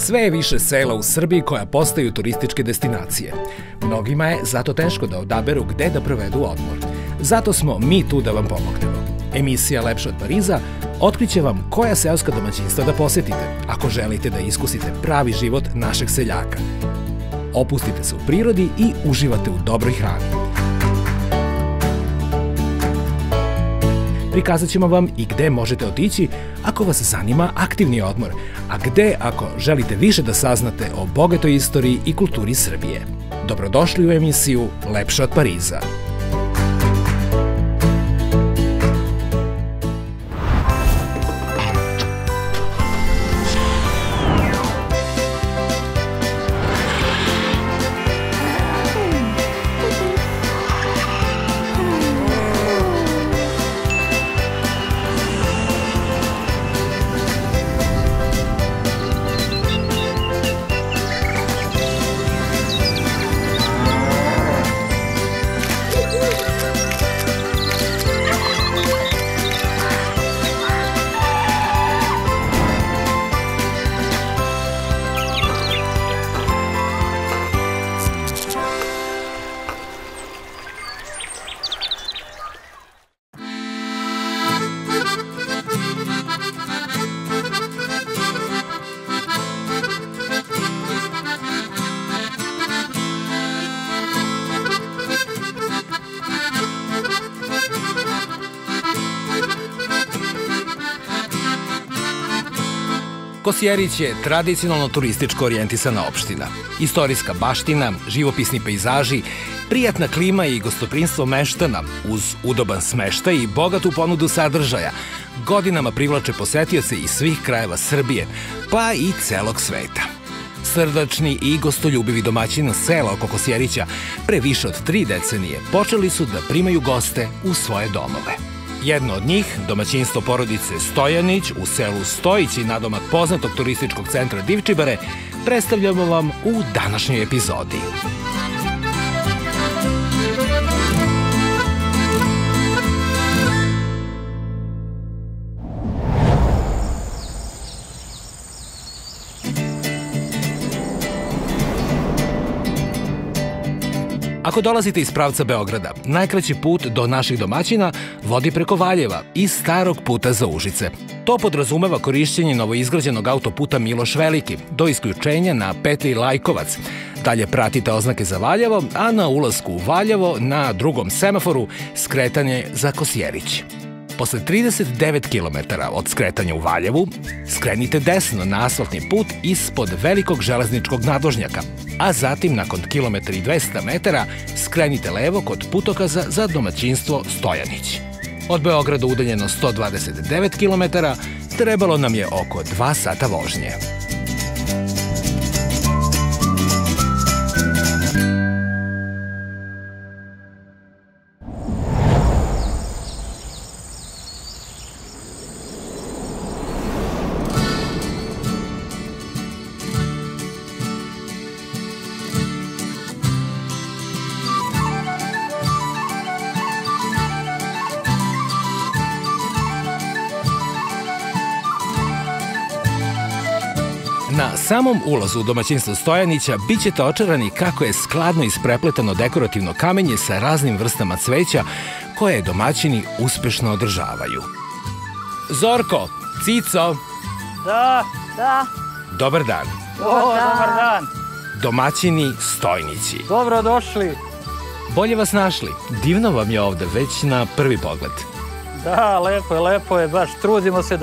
Sve je više sela u Srbiji koja postaju turističke destinacije. Mnogima je zato teško da odaberu gde da provedu odmor. Zato smo mi tu da vam pomognemo. Emisija Lepše od Pariza otkriće vam koja seoska domaćinstva da posetite ako želite da iskusite pravi život našeg seljaka. Opustite se u prirodi i uživate u dobroj hrani. Prikazat ćemo vam i gde možete otići ako vas zanima aktivni odmor, a gde ako želite više da saznate o bogatoj istoriji i kulturi Srbije. Dobrodošli u emisiju Lepše od Pariza. Kosjerić je tradicionalno turističko orijentisana opština. Istorijska baština, živopisni pejzaži, prijatna klima i gostoprinstvo meštana uz udoban smeštaj i bogatu ponudu sadržaja godinama privlače posetioce iz svih krajeva Srbije, pa i celog sveta. Srdačni i gostoljubivi domaćini sela oko Kosjerića pre više od 3 decenije počeli su da primaju goste u svoje domove. Jedno od njih, domaćinstvo porodice Stojanić u selu Stojići nadomak poznatog turističkog centra Divčibare, predstavljamo vam u današnjoj epizodi. Ako dolazite iz pravca Beograda, najkraći put do naših domaćina vodi preko Valjeva i starog puta za Užice. To podrazumeva korišćenje novoizgrađenog autoputa Miloš Veliki do isključenja na petlji Lajkovac. Dalje pratite oznake za Valjevo, a na ulasku u Valjevo na drugom semaforu skretanje za Kosjerić. Posle 39 km od skretanja u Valjevu, skrenite desno na asfaltni put ispod velikog železničkog nadvožnjaka, a zatim nakon kilometra i 200 metara skrenite levo kod putokaza za domaćinstvo Stojanić. Od Beograda udaljeno 129 km, trebalo nam je oko 2 sata vožnje. Na samom ulazu u domaćinstvo Stojanića bit ćete očarani kako je skladno isprepletano dekorativno kamenje sa raznim vrstama cveća koje domaćini uspešno održavaju. Zorko, Cico! Da. Dobar dan. Dobar dan. Domaćini Stojnići. Dobro došli. Bolje vas našli. Divno vam je ovde, već na prvi pogled. Da, lepo je, baš trudimo se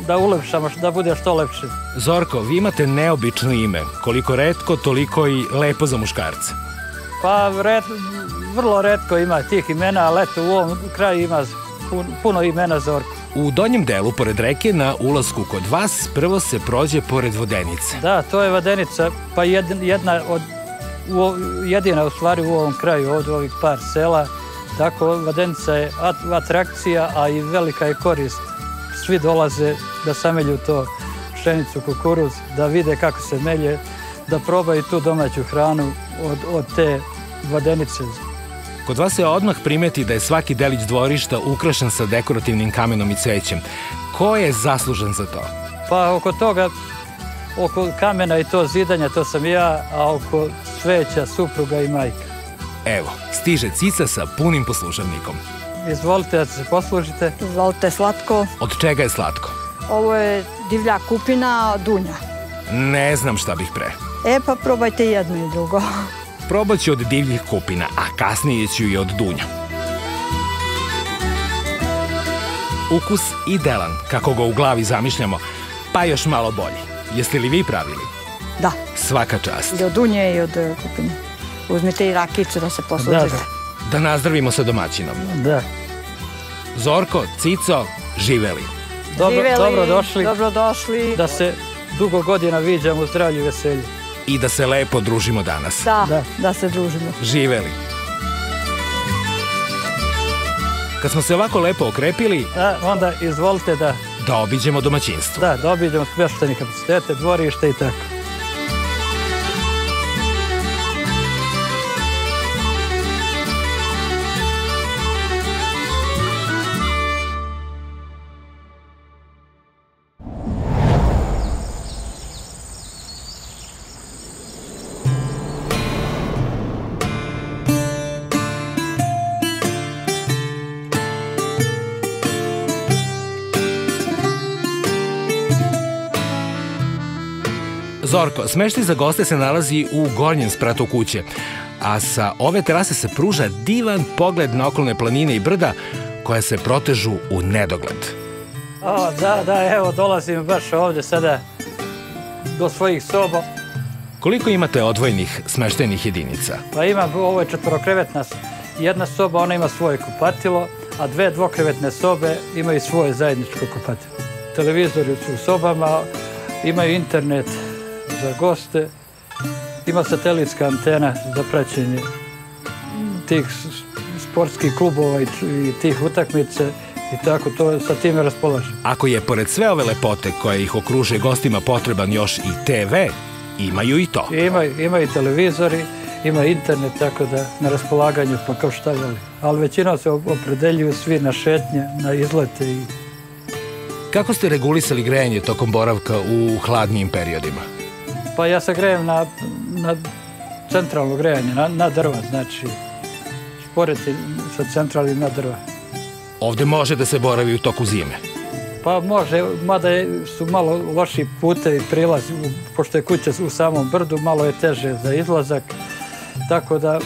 da ulepšamo, da bude što lepše. Zorko, vi imate neobično ime. Koliko retko, toliko i lepo za muškarca. Pa, vrlo retko ima tih imena, ali eto, u ovom kraju ima puno imena Zorko. U donjem delu, pored reke, na ulasku kod vas, prvo se prođe pored vodenice. Da, to je vodenica, pa jedina u stvari u ovom kraju, od ovih par sela. Tako, vodenica je atrakcija, a i velika je korist. Svi dolaze da samelju to pšenicu, kukuruz, da vide kako se melje, da probaju tu domaću hranu od te vodenice. Kod vas se odmah primeti da je svaki delić dvorišta ukrašen sa dekorativnim kamenom i cvećem. Ko je zaslužan za to? Pa oko toga oko kamena i to zidanja, to sam ja, a oko sveća supruga i majka. Evo, stiže Cica sa punim poslušavnikom. Izvolite da se poslužite. Izvolite, slatko. Od čega je slatko? Ovo je divlja kupina, dunja. Ne znam šta bih pre. Pa probajte jedno i drugo. Probat ću od divljih kupina, a kasnije ću i od dunja. Ukus idealan, kako ga u glavi zamišljamo, pa još malo bolji. Jeste li vi pravili? Da. Svaka čast. I od dunje i od kupine. Uzmite i rakicu da se poslužite. Da nazdravimo sa domaćinom. Da. Zorko, Cico, živeli. Dobrodošli. Dobrodošli. Da se dugo godina viđamo u zdravlju i veselju. I da se lepo družimo danas. Da se družimo. Živeli. Kad smo se ovako lepo okrepili, onda izvolite da obiđemo domaćinstvo. Da obiđemo smještajne kapacitete, dvorište i tako. Zorko, smeštaj za goste se nalazi u gornjem spratu kuće, a sa ove terase se pruža divan pogled na okolne planine i brda koja se protežu u nedogled. Evo dolazim baš ovde sada do svojih soba. Koliko imate odvojenih smeštajnih jedinica? Pa imam, ovo je četvorokrevetna jedna soba, ona ima svoje kupatilo, a dve dvokrevetne sobe imaju svoje zajedničko kupatilo. Televizori su u sobama, imaju internet za goste, ima satelitska antena za praćenje tih sportskih klubova i tih utakmice i tako to sa time raspolažem. Ako je pored sve ove lepote koje ih okruže gostima potreban još i TV, imaju i to. Ima i televizori, ima internet, tako da na raspolaganju pa kao šta veli. Ali većinom se opredeljuju svi na šetnje, na izlete. Kako ste regulisali grejanje tokom boravka u hladnijim periodima? Pa ja se grejem na centralno grejanje, na drva, znači sporeti sa centralnim na drva. Ovde može da se boravi u toku zime? Pa može, mada su malo loši putevi, prilazi, pošto je kuća u samom brdu, malo je teže za izlazak, tako da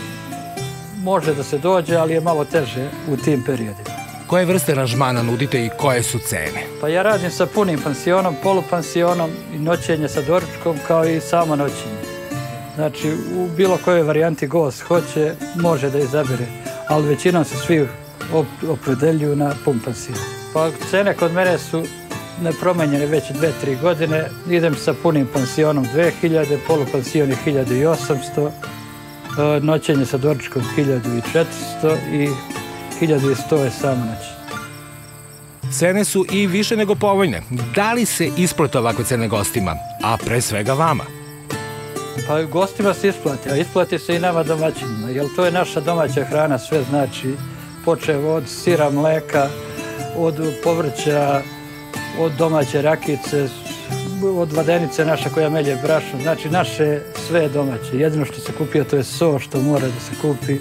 može da se dođe, ali je malo teže u tim periodima. Koje vrste aranžmana nudite i koje su cene? Pa ja radim sa punim pansionom, polupansionom i noćenje sa doručkom, kao i samo noćenje. Znači, u bilo kojoj varijanti gost hoće, može da izabere, ali većinom se svi opredeljuju na pun pansion. Pa cene kod mene su nepromenjene već 2-3 godine. Idem sa punim pansionom 2000, polupansion je 1800, noćenje sa doručkom 1400 i 1100 je samo noć. Cene su i više nego povoljne. Da li se isplate ovakve cene gostima, a pre svega vama? Pa gostima se isplati, a isplati se i nama domaćinima, jer to je naša domaća hrana, sve znači, počev od sira, mleka, od povrća, od domaće rakice, od vadenice naša koja melje brašno, znači naše sve domaće. Jedino što se kupio to je so što mora da se kupi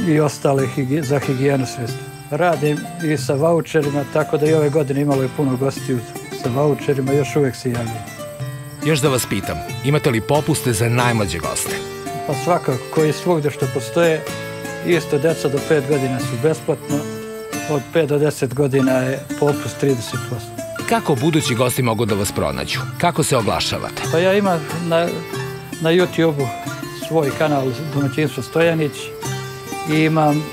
i ostale za higijenu sredstva. Radim i sa vaučerima, tako da i ove godine imalo je puno gostiju sa vaučerima, još uvek se javljaju. Još da vas pitam, imate li popuste za najmlađe goste? Pa svakako, koji svugde što postoje, isto deca do 5 godina su besplatno, od 5 do 10 godina je popust 30%. Kako budući gosti mogu da vas pronađu? Kako se oglašavate? Pa ja imam na YouTube-u svoj kanal Domaćinstvo Stojanić i imam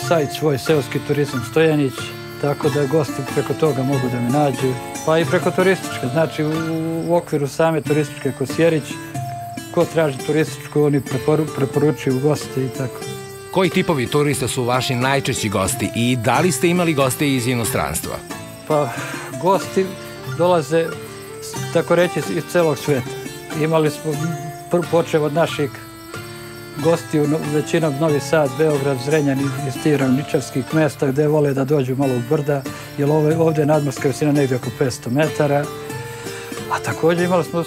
sajt svoj Seoski turizam Stojanić, tako da gosti preko toga mogu da me nađu. Pa i preko turističke, znači u okviru same turističke Kosjerić, ko traži turističku, oni preporučuju goste i tako. Koji tipovi turista su vaši najčešći gosti i da li ste imali goste iz inostranstva? Pa gosti dolaze, tako reći, iz celog sveta. Imali smo počev od naših gostiju, većinom Novi Sad, Beograd, Zrenjanin iz tih ravničarskih mesta gde vole da dođu malo u brda, jer ovde je nadmorska visina negdje oko 500 metara. A također imali smo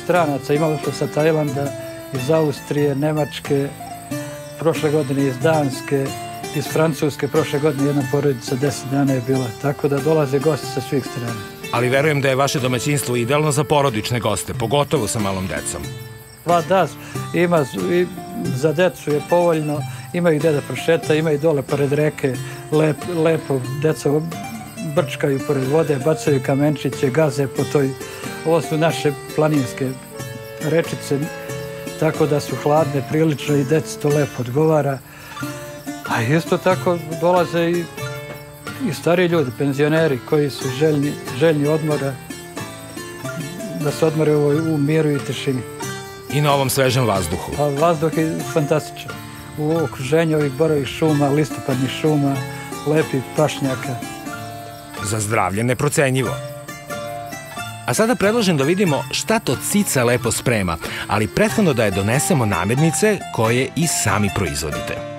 stranaca, imali smo sa Tajlanda, iz Austrije, Nemačke, prošle godine iz Danske, iz Francuske, prošle godine jedna porodica 10 dana je bila, tako da dolaze gosti sa svih strana. Ali verujem da je vaše domaćinstvo idealno za porodične goste, pogotovo sa malom decom. Pa da, ima, za decu je povoljno, imaju gde da prošeta, imaju dole pored reke, lepo, deca brčkaju pored vode, bacaju kamenčiće, gaze po toj, ovo su naše planinske rečice, tako da su hladne prilično i deci to lepo odgovara. A isto tako dolaze i stariji ljudi, penzioneri koji su željni odmora, da se odmore u miru i tišini. I na ovom svežem vazduhu. A vazduh je fantastičan. U okruženju ovih borovih šuma, listopadnih šuma, lepih pašnjaka. Za zdravlje neprocenjivo. A sada predlažem da vidimo šta to Cica lepo sprema, ali prethodno da je donesemo namirnice koje i sami proizvodite.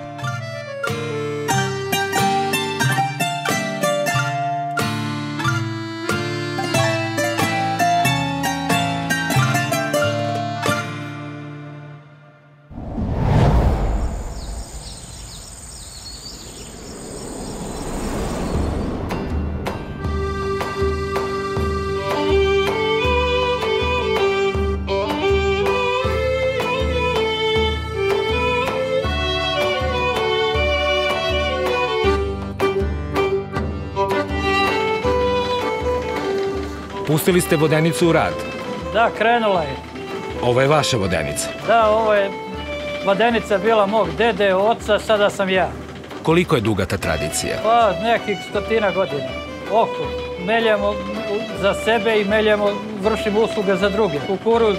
Pustili ste vodenicu u rad? Da, krenula je. Ovo je vaša vodenica? Da, ovo je vodenica bila mog dede, oca, sada sam ja. Koliko je duga ta tradicija? Pa, nekih 100 godina. Oko, meljemo za sebe i vršimo usluge za druge. Kukuruz,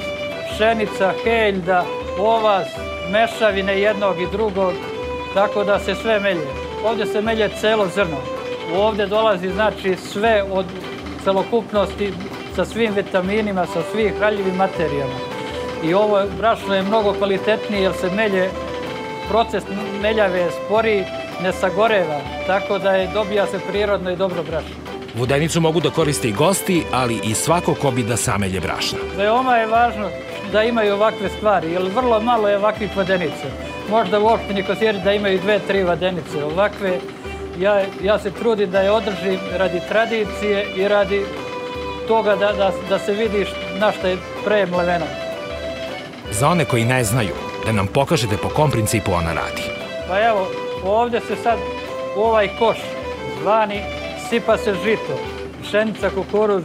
pšenica, heljda, ovas, mešavine jednog i drugog, tako da se sve melje. Ovdje se melje celo zrno. Ovdje dolazi, znači, sve od celokupnosti, sa svim vitaminima, sa svih hranjivim materijama. I ovo brašno je mnogo kvalitetnije jer se melje, proces meljave je sporiji, ne sagoreva, tako da dobija se prirodno i dobro brašno. Vodenicu mogu da koriste i gosti, ali i svako ko bi da samelje brašna. Veoma je važno da imaju ovakve stvari, jer vrlo malo je ovakvih vodenica. Možda u opštini Kosjerić da imaju 2-3 vodenice. Ovakve, ja se trudim da je održim radi tradicije i radi toga da se vidi na šta je premleveno. Za one koji ne znaju, da nam pokažete po kom principu ona radi. Pa evo, ovdje se sad u ovaj koš zvani sipa se žito, pšenica, kukuruz,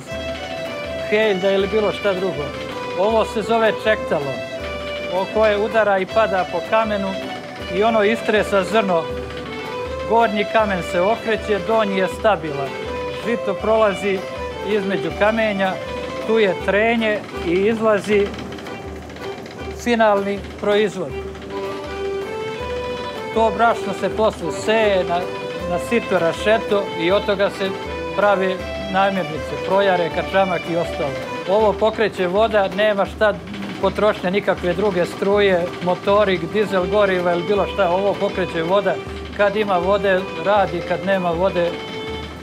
heljda ili bilo šta drugo. Ovo se zove čektalo, koje udara i pada po kamenu i ono istresa zrno. Gornji kamen se okreće, donji je stabilan. Žito prolazi između kamenja, tu je trenje i izlazi finalni proizvod. To brašno se posle seje na sito rašeto i od toga se prave namirnice, projare, kačamak i ostalo. Ovo pokreće voda, nema šta potrošnje nikakve druge struje, motori, dizel, goriva ili bilo šta. Ovo pokreće voda. Kad ima vode, radi, kad nema vode,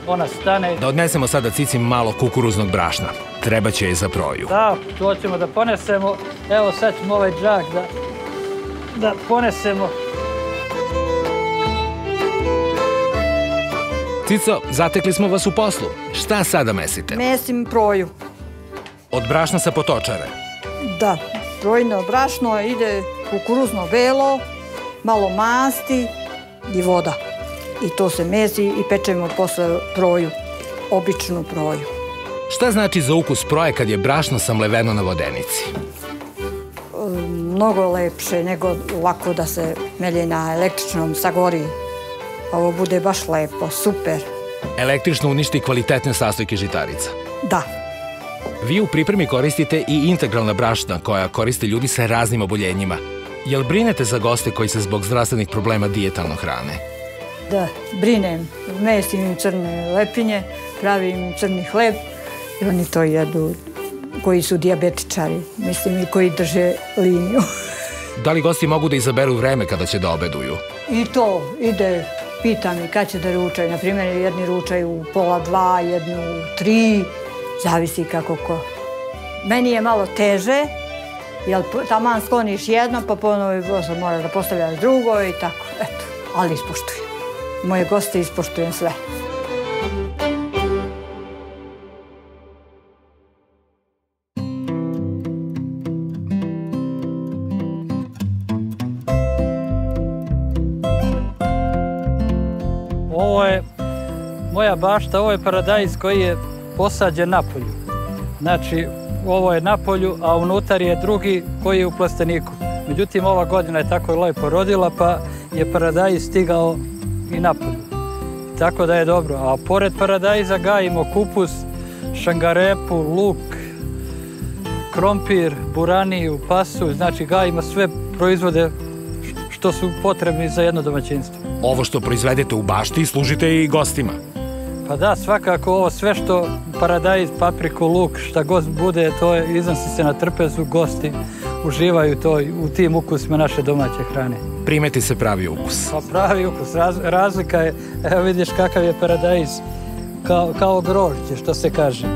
ona stane. Da odnesemo sada Cici malo kukuruznog brašna. Treba će je za proju. Da, to ćemo da ponesemo. Evo sad ćemo ovaj džak da ponesemo. Cico, zatekli smo vas u poslu. Šta sada mesite? Mesim proju. Od brašna sa potočare? Da, projno brašno ide kukuruzno belo, malo masti i voda. I to se mesi i pečemo posle proju, običnu proju. Šta znači za ukus proje kad je brašno samleveno na vodenici? Mnogo lepše nego ovako da se melje na električnom sagori. Ovo bude baš lepo, super. Električno uništi kvalitetne sastojke žitarica? Da. Vi u pripremi koristite i integralna brašna koja koriste ljudi sa raznim oboljenjima. Jel brinete za goste koji se zbog zdravstvenih problema dijetalno hrane? Da, brinem. Mesim im crne lepinje, pravim im crni hleb i oni to jedu, koji su dijabetičari, mislim, i koji drže liniju. Da li gosti mogu da izaberu vreme kada će da obeduju? I to ide, pitam i kad će da ručaju. Naprimjer, jedni ručaju u 1:30, jedni u 3, zavisi kako ko. Meni je malo teže, jer taman skloniš jedno, pa ponovo moraš da postavljaš drugo i tako, eto. Ali ispoštujem. Moje goste ispoštujem sve. Ovo je moja bašta, ovo je paradajz koji je posađen na polju. Znači, ovo je na polju, a unutar je drugi koji je u plasteniku. Međutim, ova godina je tako lepo rodila, pa je paradajz stigao i na polju. Tako da je dobro. A pored paradajza gajimo kupus, šangarepu, luk, krompir, buraniju, pasulj. Znači, gajimo sve proizvode što su potrebni za jedno domaćinstvo. Ovo što proizvedete u bašti služite i gostima. Pa da, svakako ovo sve što paradajz, papriku, luk, šta god bude, to je, iznosi se na trpezu, gosti uživaju to u tim ukusima naše domaće hrane. Primeti se pravi ukus. Pa pravi ukus, razlika je, evo vidiš kakav je paradajz, kao grožđe, što se kaže.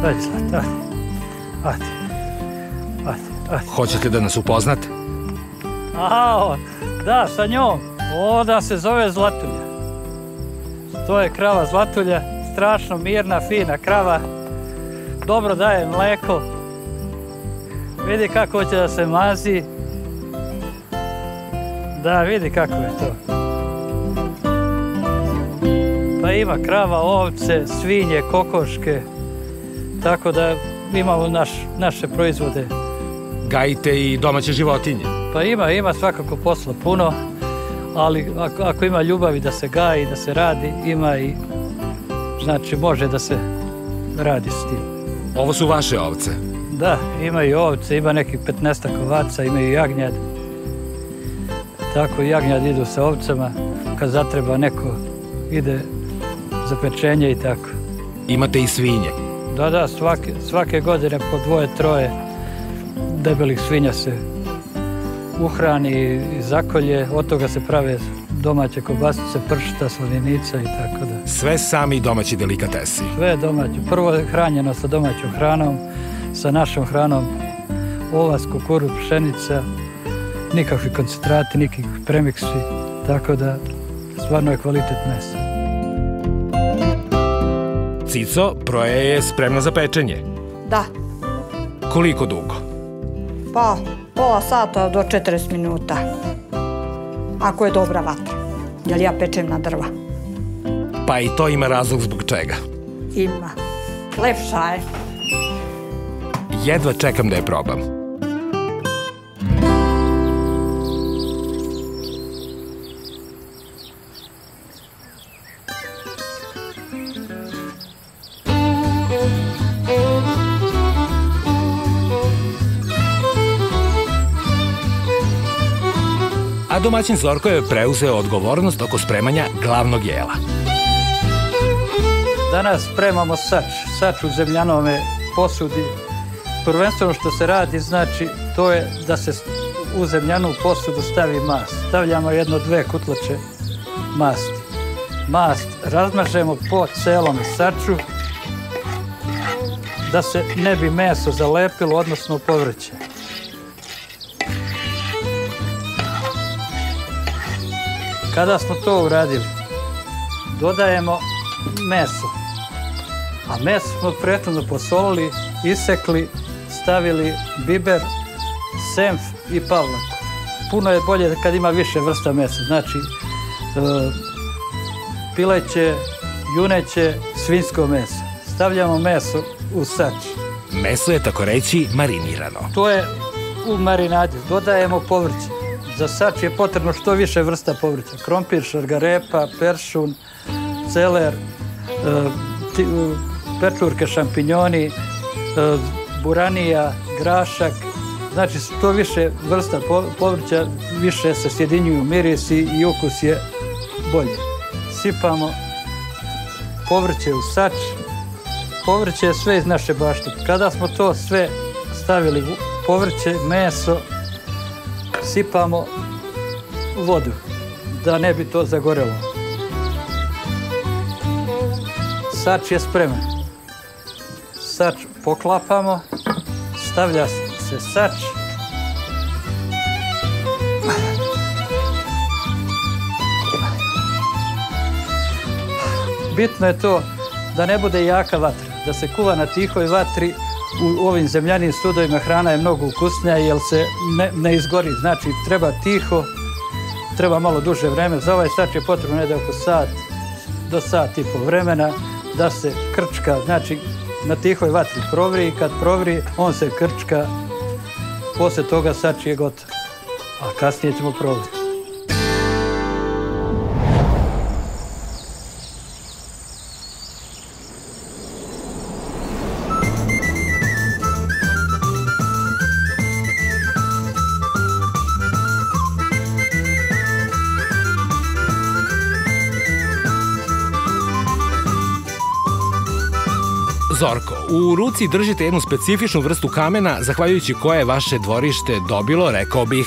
Dođi, Zlata, ajde. Hoćete da nas upoznate? Da, sa njom. Ona se zove Zlatulja. To je krava Zlatulja, strašno mirna, fina krava. Dobro daje mleko. Vidi kako će da se mazi. Da, vidi kako je to. Pa ima krava, ovce, svinje, kokoške. Tako da imamo naše proizvode. Gajite i domaće životinje? Pa ima svakako posla puno, ali ako ima ljubavi da se gaji, da se radi, ima i, znači, može da se radi s tim. Ovo su vaše ovce? Da, ima i ovce, ima nekih 15 ovaca, ima i jagnjad. Tako i jagnjad idu sa ovcama, kad zatreba neko ide za pečenje i tako. Imate i svinje? Da, svake godine po 2-3 debelih svinja se uhrani i zakolje, od toga se prave domaće kobasice, pršuta, slavinica i tako da. Sve sami domaći delikatesi? Sve domaće. Prvo je hranjeno sa domaćom hranom, sa našom hranom, ovas, kukuruz, pšenica, nikakvi koncentrati, nikakvi premiksi, tako da stvarno je kvalitet mesa. Cico, proje je spremna za pečenje? Da. Koliko dugo? Pa, pola sata do 40 minuta. Ako je dobra vatra, jer ja pečem na drva. Pa i to ima razlog zbog čega? Ima. Lepša je. Jedva čekam da je probam. A domaćin Zorko je preuzeo odgovornost oko spremanja glavnog jela. Danas spremamo sač u zemljanome posudi. Prvenstveno što se radi, znači, to je da se u zemljanu posudu stavi mast. Stavljamo 1-2 kutlače masti. Mast razmažemo po celom saču da se ne bi meso zalepilo, odnosno povrće. Kada smo to uradili, dodajemo meso. A meso smo prethodno posolili, isekli, stavili biber, senf i pavlaku. Puno je bolje kad ima više vrsta mesa. Znači, pileće, juneće, svinjsko meso. Stavljamo meso u sač. Meso je, tako reći, marinirano. To je u marinadi. Dodajemo povrće. Za sač je potrebno što više vrsta povrća. Krompir, šargarepa, peršun, celer, pečurke, šampinjoni, buranija, grašak. Znači, što više vrsta povrća, više se sjedinjuju mirisi i ukus je bolji. Sipamo povrće u sač. Povrće je sve iz naše bašte. Kada smo to sve stavili, povrće, meso, sipamo vodu. da ne bi to zagorelo. Sač je spreman. Sač poklapamo, stavlja se sač. Bitno je to da ne bude jaka vatra, da se kuva na tihoj vatri. U ovim zemljanim sudovima hrana je mnogo ukusnija jer se ne izgori. Znači, treba tiho, treba malo duže vreme. Za ovaj sač je potrebno negdje oko sat do sat i po vremena da se krčka, znači na tihoj vatri provri i kad provri on se krčka, poslije toga sač je gotov, a kasnije ćemo probati. Zorko, u ruci držite jednu specifičnu vrstu kamena, zahvaljujući koje je vaše dvorište dobilo, rekao bih,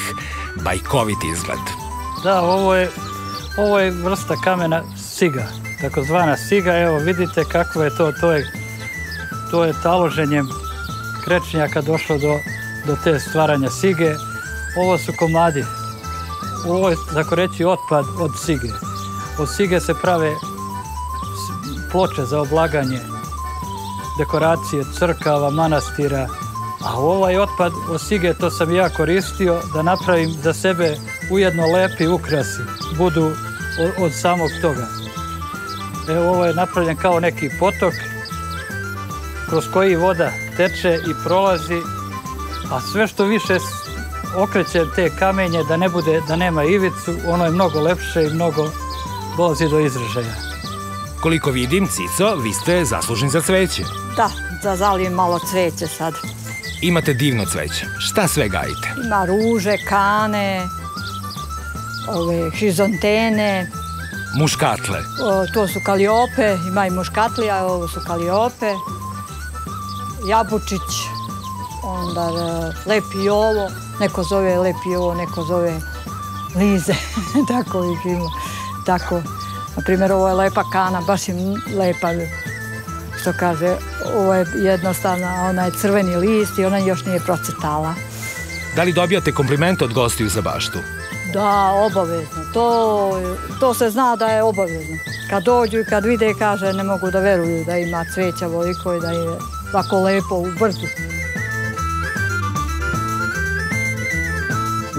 bajkovit izgled. Da, ovo je vrsta kamena siga, takozvana siga. Evo vidite kako je to, to je taloženjem krečnjaka došlo do te stvaranja sige. Ovo su komadi, ovo je, tako reći, otpad od sige. Od sige se prave ploče za oblaganje, dekoracije crkava, manastira, a ovaj otpad od sige to sam ja koristio da napravim za sebe ujedno lepi ukrasi, budu od samog toga. Evo, ovo je napravljen kao neki potok kroz koji voda teče i prolazi, a sve što više okrećem te kamenje da nema ivicu, ono je mnogo lepše i mnogo dolazi do izražaja. Koliko vidim, Cico, vi ste zaslužni za cveće. Da, da zalijem malo cveće sad. Imate divno cveće. Šta sve gajite? Ima ruže, kane, hrizontene. Muškatle. To su kaliope, ima i muškatli, a ovo su kaliope. Jabučić, onda lepi jovo, neko zove lepi jovo, neko zove lize, tako ih ima. Tako, na primjer, ovo je lepa kana, baš je lepa, što kaže, ovo je jednostavna, ona je crveni list i ona još nije procvetala. Da li dobijate komplimente od gostiju za baštu? Da, obavezno. To se zna da je obavezno. Kad dođu i kad vide, kaže, ne mogu da veruju da ima cveća voliko i da je ovako lepo u brdu.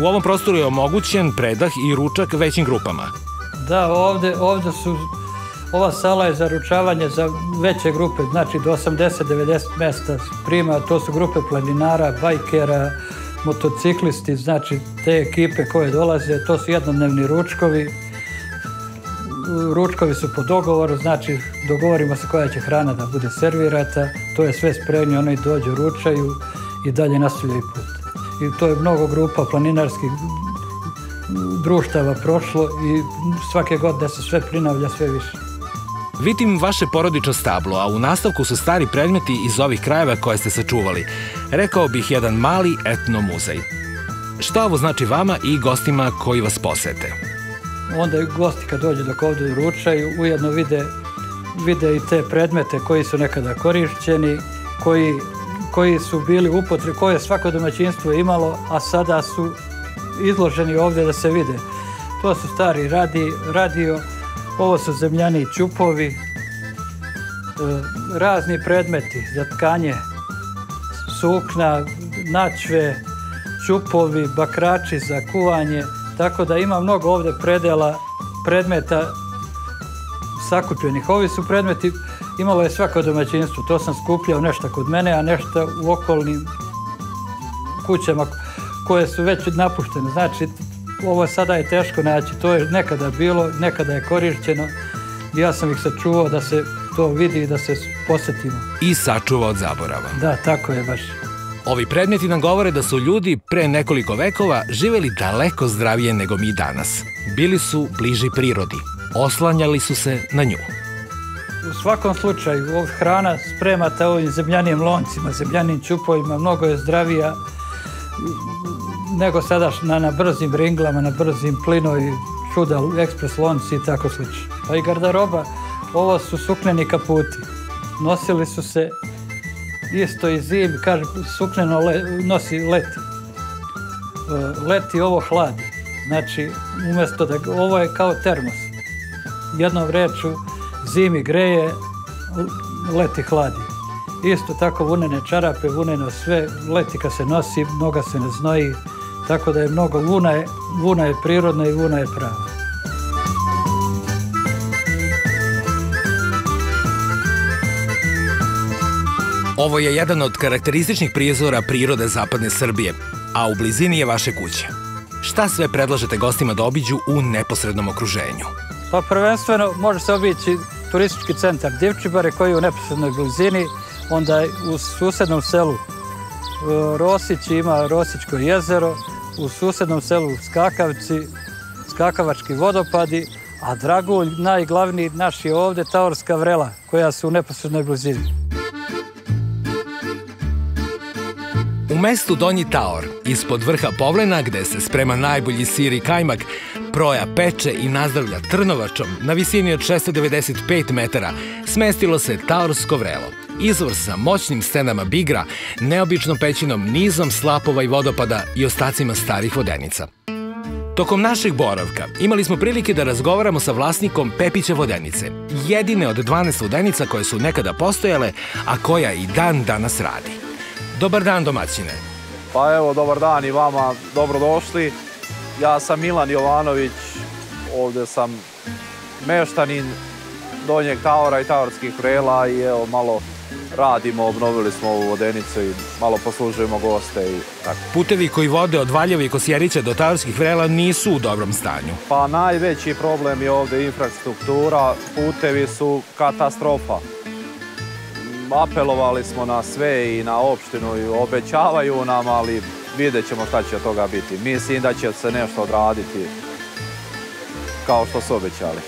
U ovom prostoru je omogućen predah i ručak većim grupama. Da, ovdje su, ova sala je za ručavanje za veće grupe, znači do 80-90 mesta prima, to su grupe planinara, bajkera, motociklisti, znači te ekipe koje dolaze, to su jednodnevni ručkovi. Ručkovi su po dogovoru, znači dogovorimo se koja će hrana da bude servirata, to je sve spremno, oni dođu, ručaju i dalje nastavljaju put. I to je mnogo grupa planinarskih društava prošlo i svake godine se sve prinavlja sve više. Vidim vaše porodično stablo, a u nastavku su stari predmeti iz ovih krajeva koje ste sačuvali. Rekao bih jedan mali etnomuzej. Šta ovo znači vama i gostima koji vas posete? Onda gosti kad dođu dok ovdje ručaju, ujedno vide i te predmete koji su nekada korišćeni, koji su bili u upotrebi, koje je svako domaćinstvo imalo, a sada su izloženi ovdje da se vide. To su stari radio, ovo su zemljani ćupovi, razni predmeti za tkanje, sukna, načve, ćupovi, bakrači za kuvanje, tako da ima mnogo ovdje predmeta sakupljenih. Ovi su predmeti, imalo je svako domaćinstvo, to sam skupljao nešto kod mene, a nešto u okolnim kućama koje su već napuštene. Znači, ovo sada je teško naći, to je nekada bilo, nekada je korišćeno. Ja sam ih sačuvao da se to vidi i da se posjetimo. I sačuva od zaborava. Da, tako je baš. Ovi predmeti nam govore da su ljudi pre nekoliko vekova živjeli daleko zdravije nego mi danas. Bili su bliži prirodi, oslanjali su se na nju. U svakom slučaju, hrana spremata ovim zemljanim loncima, zemljanim ćupovima, mnogo je zdravija nego sada na brzim ringlama, na brzim plinovi, čuda, ekspres lonci i tako slično. Pa i garderoba, ovo su sukneni kaputi. Nosili su se isto i zimi, kaže, sukneno nosi leti. Leti ovo hladi. Znači, umjesto da, ovo je kao termos. Jednom reču, zimi greje, leti hladi. Isto tako vunene čarape, vuneno sve, leti kad se nosi, noga se ne znoji, tako da je mnogo vuna je prirodna i vuna je prava. Ovo je jedan od karakterističnih prizora prirode zapadne Srbije, a u blizini je vaše kuće. Šta sve predlažete gostima da obiđu u neposrednom okruženju? Pa prvenstveno može se obići turistički centar Divčibare koji je u neposrednoj blizini, onda u susednom selu Rosić ima Rosićko jezero, u susednom selu Skakavci, Skakavački vodopadi, a dragulj najglavniji naš je ovde Taorska vrela koja su u neposrednoj blizini. U mestu Donji Taor, ispod vrha Povlena, gde se sprema najbolji sir i kajmak, Proja peče i nazdravlja Trnovačom na visini od 695 metara, smestilo se Taorsko vrelo. Izvor sa moćnim stenama bigra, neobičnom pećinom, nizom slapova i vodopada i ostacima starih vodenica. Tokom našeg boravka imali smo prilike da razgovaramo sa vlasnikom Pepića vodenice, jedine od 12 vodenica koje su nekada postojale, a koja i dan danas radi. Dobar dan, domaćine. Pa evo, dobar dan i vama, dobrodošli. Ja sam Milan Jovanović, ovde sam meštanin Donjeg Taora i Taorskih vrela i evo malo radimo, obnovili smo ovu vodenicu i malo poslužujemo goste i tako. Putevi koji vode od Valjeva i Kosjerića do Taorskih vrela nisu u dobrom stanju. Pa najveći problem je ovde infrastruktura, putevi su katastrofa. Apelovali smo na sve i na opštinu i obećavaju nam, ali vidjet ćemo šta će od toga biti. Mislim da će se nešto odraditi kao što su obećali.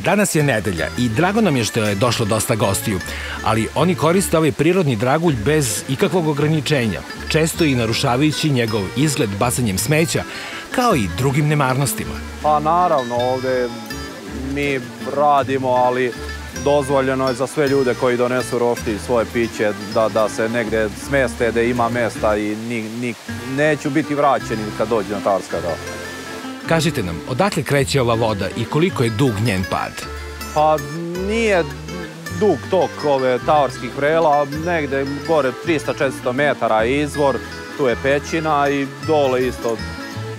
Danas je nedelja i drago nam je što je došlo dosta gostiju, ali oni koriste ovaj prirodni dragulj bez ikakvog ograničenja, često i narušavajući njegov izgled bacanjem smeća, kao i drugim nemarnostima. Pa naravno, ovde mi radimo, ali dozvoljeno je za sve ljude koji donesu roštilj svoje piće da se negde smeste, da ima mesta i neću biti vraćeni kad dođe na Taorska vrela. Kažite nam, odakle kreće ova voda i koliko je dug njen pad? Pa nije dug tok ove Taorskih vrela, negde gore 300-400 metara je izvor, tu je pećina i dole isto,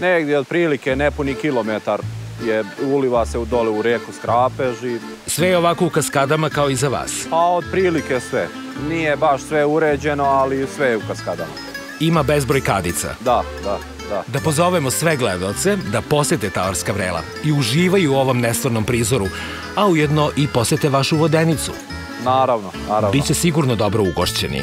negde otprilike nepuni kilometar uliva se dole u reku Skrapež i... Sve je ovako u kaskadama kao i za vas? Pa otprilike sve. Nije baš sve uređeno, ali sve je u kaskadama. Ima bezbroj kadica? Da. Da pozovemo sve gledaoce da posete Taorska vrela i uživaju u ovom nestvarnom prizoru, a ujedno i posete vašu vodenicu. Naravno. Biće sigurno dobro ugošćeni.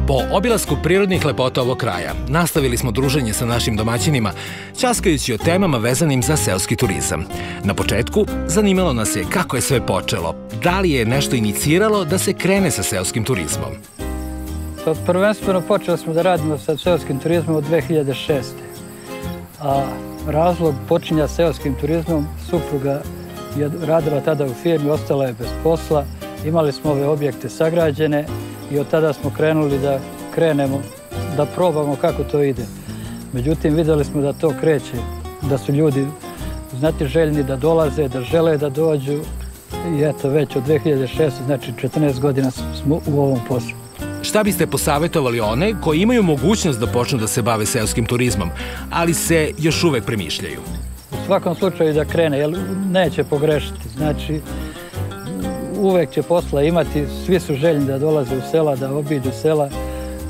Po obilasku prirodnih lepota ovog kraja nastavili smo druženje sa našim domaćinima, ćaskajući o temama vezanim za seoski turizam. Na početku zanimalo nas je kako je sve počelo, da li je nešto iniciralo da se krene sa seoskim turizmom. Pa prvenstveno počeli smo da radimo sa seoskim turizmom od 2006. A razlog počinja seoskim turizmom, supruga je radila tada u firmi, ostala je bez posla, imali smo ove objekte sagrađene i od tada smo krenuli da probamo kako to ide. Međutim, videli smo da to kreće, da su ljudi znatiželjni da dolaze, da žele da dođu i eto već od 2006. znači 14 godina smo u ovom poslu. Šta biste posavetovali one koji imaju mogućnost da počnu da se bave seoskim turizmom, ali se još uvek premišljaju? U svakom slučaju da krene, jer neće pogrešiti. Znači, uvek će posla imati, svi su željni da dolaze u sela, da obiđu sela,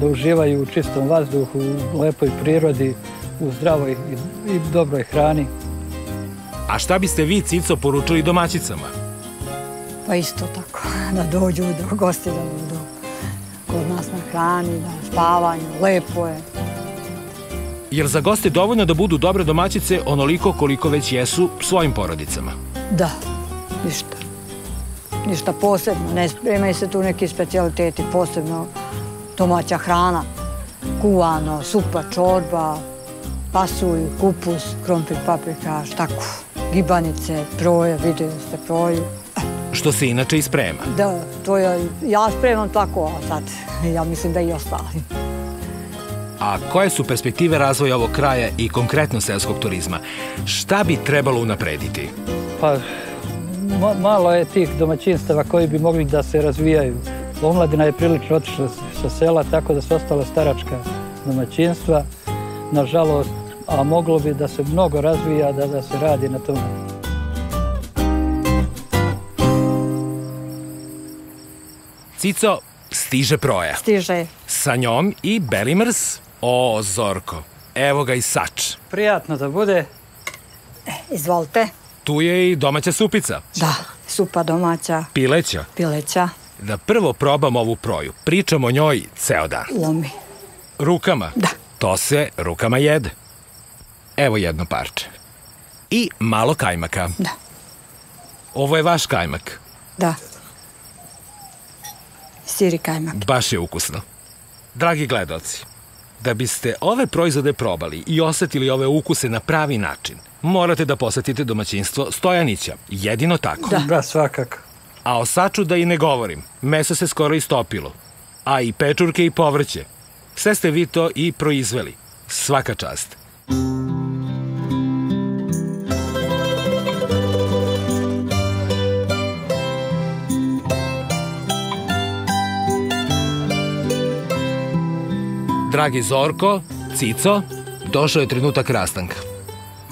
da uživaju u čistom vazduhu, u lepoj prirodi, u zdravoj i dobroj hrani. A šta biste vi, Cico, poručili domaćicama? Pa isto tako, da dođu do gosti, da budu kod nas na hrani, na spavanju, lepo je. Jer za goste dovoljno da budu dobre domaćice onoliko koliko već jesu svojim porodicama? Da, ništa. Ništa posebno, ne spremaju se tu neki specijaliteti, posebno domaća hrana, kuvano, supa, čorba, pasulj, kupus, krompir, paprika, tako, gibanice, proje, vidio ste proju. Što se inače i sprema. Da, to ja spremam tako, a sad ja mislim da i ostali. A koje su perspektive razvoja ovog kraja i konkretno seoskog turizma? Šta bi trebalo unaprediti? Pa, malo je tih domaćinstava koji bi mogli da se razvijaju. Omladina je prilično otišla sa sela, tako da su ostala staračka domaćinstva. Nažalost, a moglo bi da se mnogo razvija, da se radi na tome. Cico, stiže proja. Stiže. Sa njom i Belimrs. O, Zorko, evo ga i sač. Prijatno da bude. Izvolite. Tu je i domaća supica. Da, supa domaća. Pileća. Pileća. Da prvo probam ovu proju. Pričam o njoj ceo dan. Lomi. Rukama? Da. To se rukama jede. Evo jedno parče. I malo kajmaka. Da. Ovo je vaš kajmak. Da. Sir i kajmak. Baš je ukusno. Dragi gledaoci, da biste ove proizvode probali i osetili ove ukuse na pravi način, morate da posetite domaćinstvo Stojanića. Jedino tako. Da, svakako. A o saču da i ne govorim. Meso se skoro istopilo. A i pečurke i povrće. Sve ste vi to i proizveli. Svaka čast. Dragi Zorko, Cico, došao je trenutak rastanka.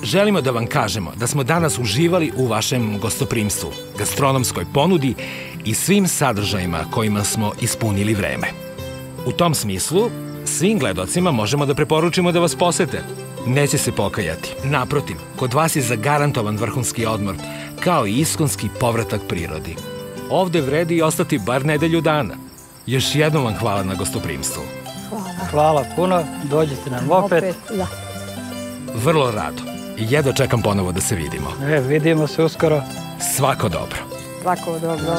Želimo da vam kažemo da smo danas uživali u vašem gostoprimstvu, gastronomskoj ponudi i svim sadržajima kojima smo ispunili vreme. U tom smislu, svim gledocima možemo da preporučimo da vas posete. Neće se pokajati. Naprotiv, kod vas je zagarantovan vrhunski odmor, kao i iskonski povratak prirodi. Ovde vredi i ostati bar nedelju dana. Još jednom vam hvala na gostoprimstvu. Hvala puno, dođite nam opet. Da. Vrlo rado. Jedva čekam ponovo da se vidimo. Vidimo se uskoro. Svako dobro. Svako dobro.